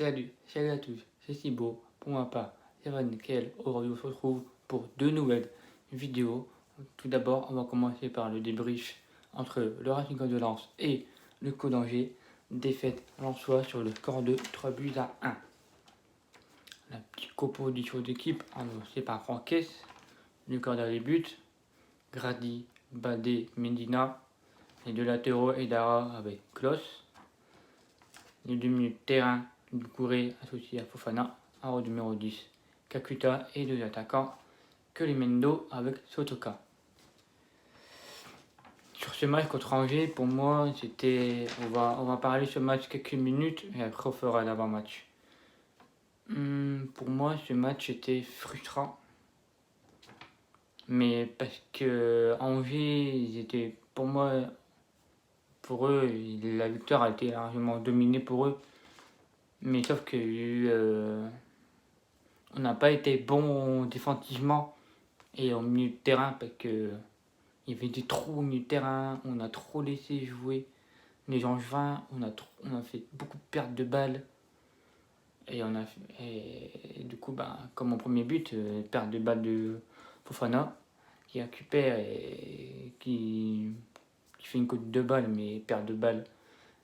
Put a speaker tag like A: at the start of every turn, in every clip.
A: Salut à tous, c'est Thibaut. Pour ma part, c'est Van Nickel. Aujourd'hui, on se retrouve pour deux nouvelles vidéos. Tout d'abord, on va commencer par le débrief entre le Racing de Lens et le Co d'Angers. Défaite lensois sur le score de 3 buts à 1. La petite composition d'équipe annoncée par Franquès. Le corps des buts, Grady, Badé, Medina. Les deux latéraux, Edara avec Klos. Les deux milieux de terrain, Doucouré associé à Fofana, en numéro 10, Kakuta et deux attaquants, Kelimendo avec Sotoka. Sur ce match contre Angers, pour moi, c'était. On va parler de ce match quelques minutes et après on fera l'avant-match. Pour moi, ce match était frustrant. Mais parce que Angers, ils étaient, pour eux, la victoire a été largement dominée pour eux. Mais sauf que on n'a pas été bon défensivement et au milieu de terrain parce que il y avait des trous au milieu de terrain, on a trop laissé jouer les Angevins, on a fait beaucoup de pertes de balles et du coup comme au premier but, perte de balles de Fofana qui récupère et qui fait une côte de balle mais perte de balle.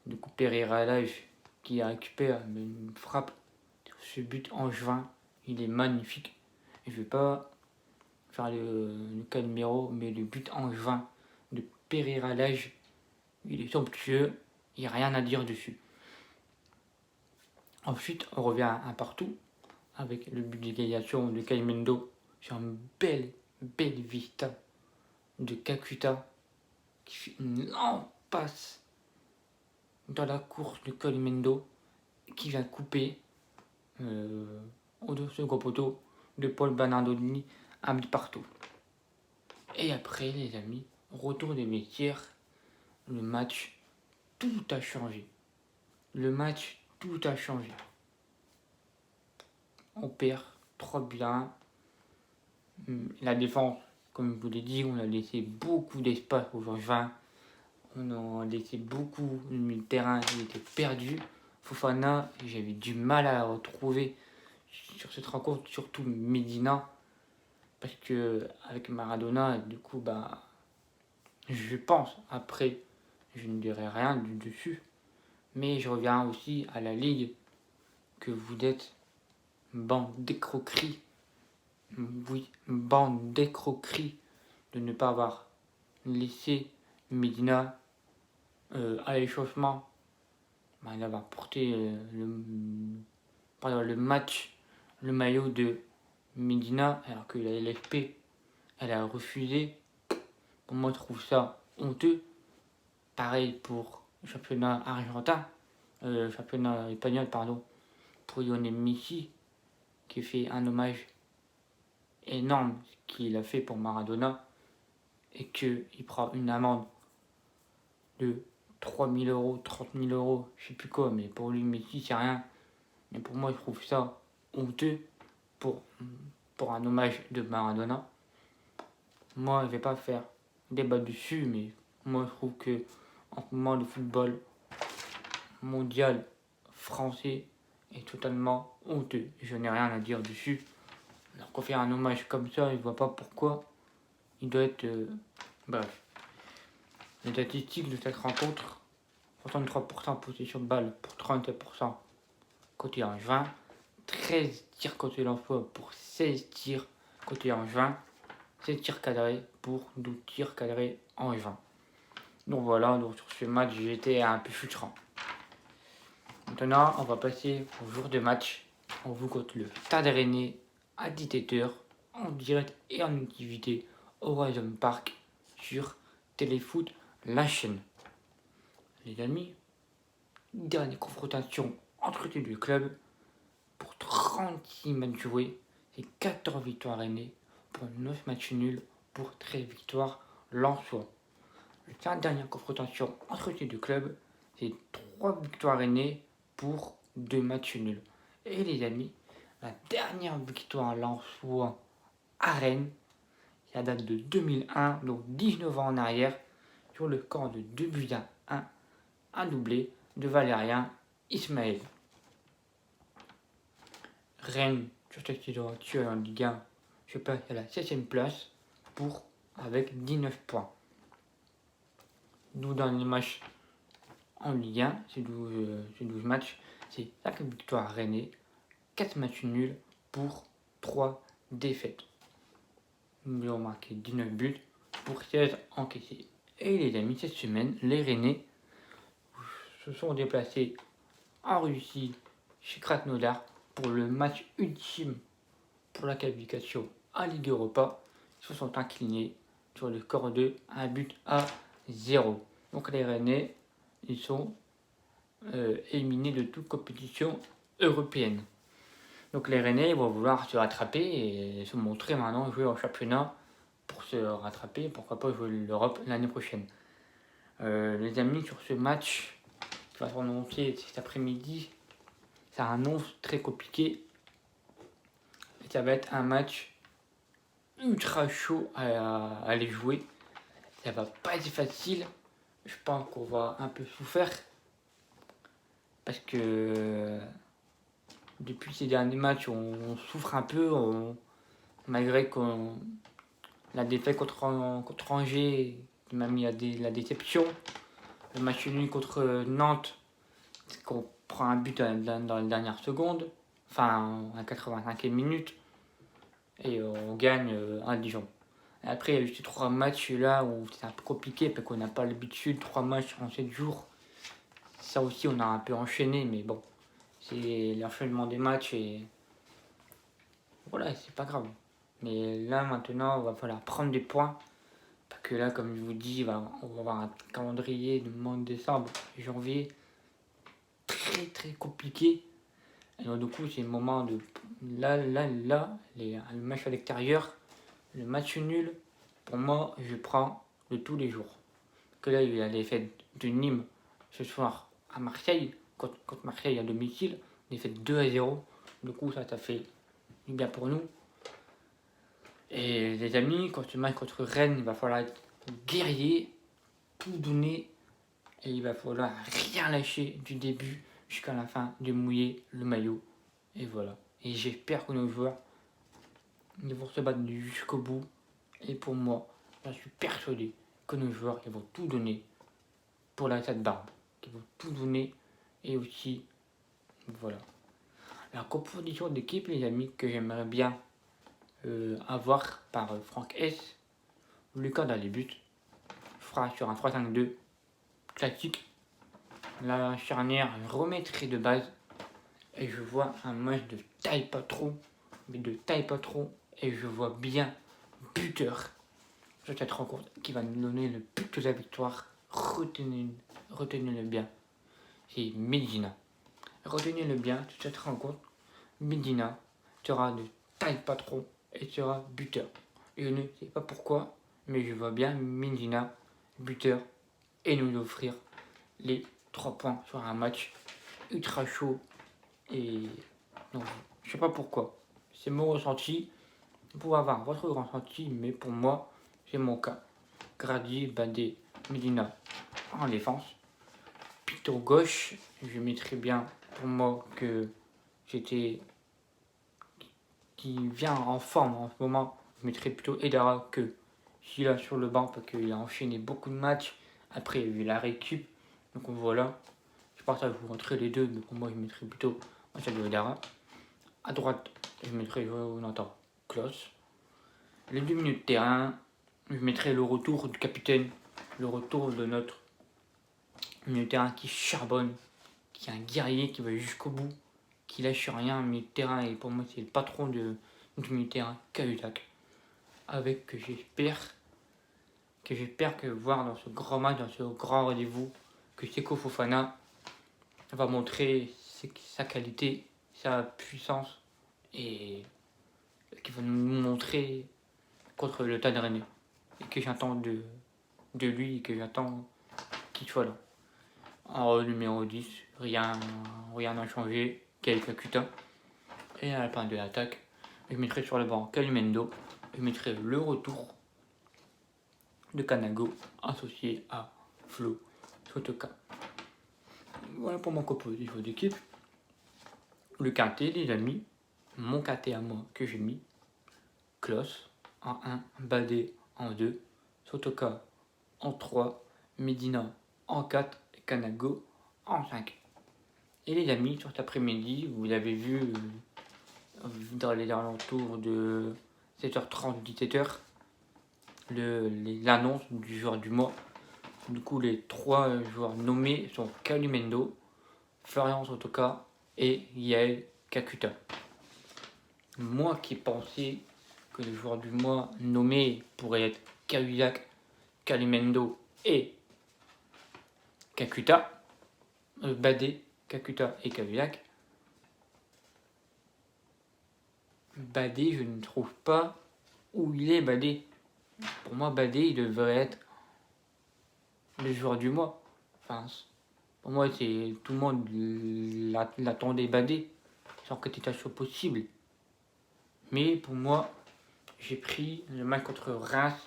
A: Du coup Pereira Lage qui récupère mais une frappe sur ce but angevin, il est magnifique. Je ne vais pas faire le cas numéro, mais le but angevin de Pereira Lage, il est somptueux, il n'y a rien à dire dessus. Ensuite, on revient à un partout avec le but d'égalisation de Kelimendo sur une belle vista de Kakuta qui fait une longue passe dans la course de Kelimendo qui vient couper au second poteau de Paul Bernardoni à mi-partout. Et après, les amis, retour des vestiaires, le match, tout a changé. Tout a changé. On perd 3 buts à 1. La défense, comme je vous l'ai dit, on a laissé beaucoup d'espace aux Angevins. On a laissé beaucoup, le milieu de terrain, il était perdu. Fofana, j'avais du mal à la retrouver sur cette rencontre, surtout Medina. Parce que avec Maradona, du coup, je pense, après, je ne dirai rien du dessus. Mais je reviens aussi à la ligue que vous êtes bande d'escroqueries. Oui, bande d'escroqueries de ne pas avoir laissé Medina à l'échauffement. D'avoir porté pendant le match le maillot de Medina alors que la LFP elle a refusé. Pour moi, je trouve ça honteux. Pareil pour le championnat argentin, championnat espagnol, pardon, pour Lionel Messi, qui fait un hommage énorme qu'il a fait pour Maradona, et qu'il prend une amende de 3 000 euros, 30 000 euros, je sais plus quoi, mais pour lui, Messi, c'est rien. Mais pour moi, je trouve ça honteux pour un hommage de Maradona. Moi, je vais pas faire débat dessus, mais moi, je trouve que en ce moment, le football mondial français est totalement honteux. Je n'ai rien à dire dessus. Alors qu'on fait un hommage comme ça, je ne vois pas pourquoi il doit être... Bref. Les statistiques de cette rencontre, 63% possession de balle pour 37% côté Angevin, 13 tirs côté l'emploi pour 16 tirs côté Angevin, 7 tirs cadrés pour 12 tirs cadrés Angevin. Donc voilà, donc sur ce match, j'étais un peu frustrant. Maintenant, on va passer au jour de match. On vous contre le Stade Rennais à 17h en direct et en activité au Horizon Park sur Téléfoot, la chaîne. Les amis, dernière confrontation entre les deux clubs pour 36 matchs joués et 14 victoires Rennais pour 9 matchs nuls pour 13 victoires lensois. La dernière confrontation entre les deux clubs, c'est 3 victoires Rennais pour 2 matchs nuls. Et les amis, la dernière victoire lensois à Rennes, ça date de 2001, donc 19 ans en arrière, sur le score de 2 buts à 1, un doublé de Valérien Ismaël. Rennes, sur cette saison actuelle en Ligue 1, je passe à la 7ème place avec 19 points. Nous, dans les matchs en Ligue 1, ces 12 matchs, c'est 5 victoires rennais, 4 matchs nuls pour 3 défaites. Nous avons marqué 19 buts pour 16 encaissés. Et les amis, cette semaine, les Rennais se sont déplacés en Russie, chez Krasnodar, pour le match ultime pour la qualification à Ligue Europa. Ils se sont inclinés sur le score de 1-0. Donc les Rennais, ils sont éliminés de toute compétition européenne. Donc les Rennais vont vouloir se rattraper et se montrer maintenant jouer en championnat pour se rattraper, pourquoi pas jouer l'Europe l'année prochaine. Les amis, sur ce match qui va s'annoncer cet après-midi, ça annonce très compliqué. Et ça va être un match ultra chaud à aller jouer. Ça va pas être facile. Je pense qu'on va un peu souffrir parce que depuis ces derniers matchs, on souffre un peu, malgré la défaite contre Angers qui m'a mis à la déception. Le match nul contre Nantes, c'est qu'on prend un but dans la dernière seconde, enfin à 85e minute, et on gagne à Dijon. Et après, il y a eu ces 3 matchs là où c'est un peu compliqué parce qu'on n'a pas l'habitude, 3 matchs en 7 jours. Ça aussi, on a un peu enchaîné, mais bon, c'est l'enchaînement des matchs et voilà, c'est pas grave. Mais là, maintenant, il va falloir prendre des points. Parce que là, comme je vous dis, on va avoir un calendrier de mois de décembre, janvier, très très compliqué. Et donc, du coup, c'est le moment de. Là, le match à l'extérieur, le match nul, pour moi, je prends de tous les jours. Parce que là, il y a la défaite de Nîmes ce soir à Marseille, contre Marseille à domicile, défaite 2-0. Du coup, ça fait du bien pour nous. Et les amis, quand ce match contre Rennes, il va falloir être guerrier, tout donner, et il va falloir rien lâcher du début jusqu'à la fin, de mouiller le maillot. Et voilà. Et j'espère que nos joueurs vont se battre jusqu'au bout. Et pour moi, je suis persuadé que nos joueurs ils vont tout donner pour la tête barbe. Ils vont tout donner. Et aussi, voilà. La composition d'équipe, les amis, que j'aimerais bien avoir par Franck S. Lucas dans les buts. Fera sur un 3-5-2 classique. La charnière, je remettrai de base. Et je vois un match de taille patron. Mais de taille patron. Et je vois bien buteur sur cette rencontre qui va nous donner le but de la victoire. Retenez-le bien. C'est Medina. Retenez-le bien sur cette rencontre. Medina sera de taille patron et sera buteur. Je ne sais pas pourquoi, mais je vois bien Medina buteur et nous offrir les 3 points sur un match ultra chaud. Et donc, je sais pas pourquoi. C'est mon ressenti. Vous pouvez avoir votre ressenti, mais pour moi, c'est mon cas. Grady, Bandé, Medina en défense. Plutôt gauche, je mettrais bien pour moi que j'étais qui vient en forme en ce moment. Je mettrais plutôt Edara que s'il est sur le banc parce qu'il a enchaîné beaucoup de matchs. Après, il y a eu la récup. Donc voilà. Je partage vous montrer les deux, mais pour moi, je mettrais plutôt Machado Edara. À droite, je mettrais Jonathan Klaus. Les 2 minutes de terrain, je mettrais le retour du capitaine, le retour de notre milieu de terrain qui charbonne, qui est un guerrier qui va jusqu'au bout, qui lâche rien, milieu de terrain, et pour moi c'est le patron du milieu de terrain, Cahuzac. Avec que j'espère que voir dans ce grand match, dans ce grand rendez-vous, que Seko Fofana va montrer sa qualité, sa puissance, et qui va nous montrer contre le Stade Rennais. Et que j'attends de lui et que j'attends qu'il soit là. En numéro 10, rien n'a changé, Kyle Kakuta. Et à la fin de l'attaque, je mettrai sur le banc Kalimendo. Je mettrai le retour de Kanago associé à Flo Sotoka. Voilà pour mon composition d'équipe. Le quintet, les amis. mon KT à moi que j'ai mis. Klos en 1, Badé en 2, Sotoka en 3, Medina en 4 et Kanago en 5. Et les amis, sur cet après-midi, vous l'avez vu dans les alentours de 7h30, 17h, l'annonce du joueur du mois. Du coup, les 3 joueurs nommés sont Kalimendo, Florian Sotoka et Yael Kakuta. Moi qui pensais que les joueurs du mois nommés pourraient être Kaluyak, Kalimendo et Kakuta, Badé, Kakuta et Kaluyak. Badé, je ne trouve pas où il est Badé. Pour moi, Badé, il devrait être le joueur du mois. Enfin, pour moi, c'est tout le monde l'attendait Badé, sans que c'était chaud possible. Mais pour moi, j'ai pris le match contre Reims,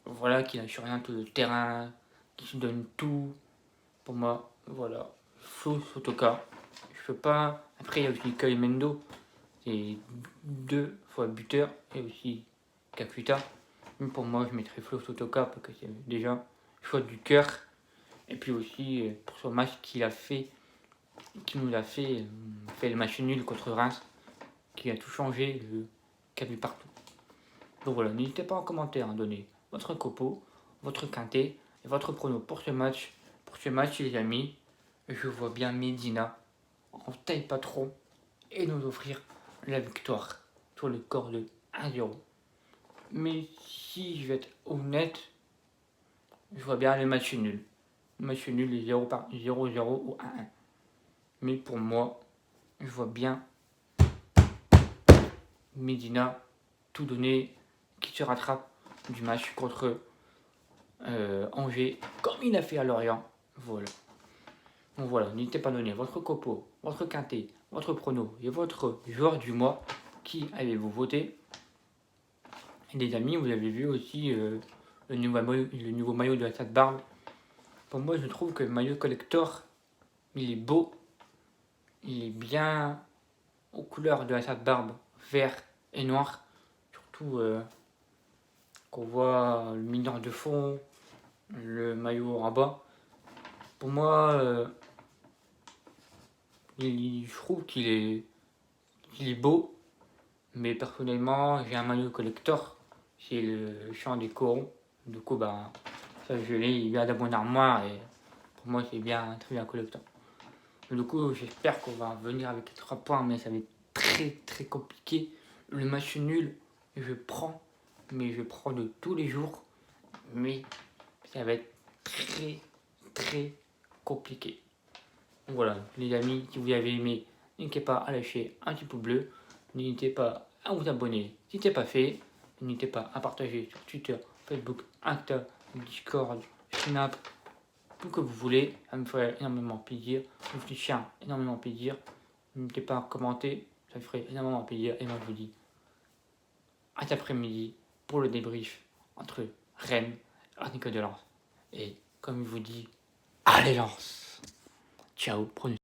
A: voilà, qui n'a sur rien tout le terrain, qui se donne tout. Pour moi, voilà, Flo Sotoka. Je peux pas. Après, il y a aussi Kalimendo, c'est 2 fois buteur, et aussi Kakuta. Mais pour moi, je mettrais Flo Sotoka parce que c'est déjà choix du cœur. Et puis aussi pour ce match qu'il a fait, qui nous a fait le match nul contre Reims, qui a tout changé, qui a vu partout. Donc voilà, n'hésitez pas en commentaire à donner votre copo, votre quintet et votre prono pour ce match. Pour ce match, les amis, je vois bien Medina en taille patron et nous offrir la victoire sur le score de 1-0. Mais si je vais être honnête, je vois bien le match nul. Le match nul est 0-0 ou 1-1. Mais pour moi, je vois bien Medina tout donner, qui se rattrape du match contre Angers, comme il a fait à Lorient. Voilà. Donc voilà, n'hésitez pas à donner votre copo, votre quintet, votre prono et votre joueur du mois. Qui avez-vous voté? Et les amis, vous avez vu aussi le nouveau maillot de la Stade Barbe. Pour moi, je trouve que le maillot collector, il est beau. Il est bien aux couleurs de la Stade Barbe, vert et noir. Surtout qu'on voit le mineur de fond, le maillot en bas. Pour moi, je trouve qu'il est beau, mais personnellement, j'ai un maillot collector, c'est le chant des corons. Du coup, bah, ça je l'ai, il vient dans mon armoire et pour moi, c'est bien, très bien collector. Du coup, j'espère qu'on va venir avec les 3 points, mais ça va être très très compliqué. Le match nul, je prends, mais je prends de tous les jours, mais ça va être très très compliqué. Donc voilà, les amis, si vous avez aimé, n'hésitez pas à lâcher un petit pouce bleu, n'hésitez pas à vous abonner si ce n'est pas fait, n'hésitez pas à partager sur Twitter, Facebook, Insta, Discord, Snap, tout que vous voulez, ça me ferait énormément plaisir, ça me fait énormément plaisir. N'hésitez pas à commenter, ça me ferait énormément plaisir. Et moi je vous dis à cet après-midi pour le débrief entre Rennes et Racing de Lens. Et comme je vous dis, allez Lens! Ciao, prenez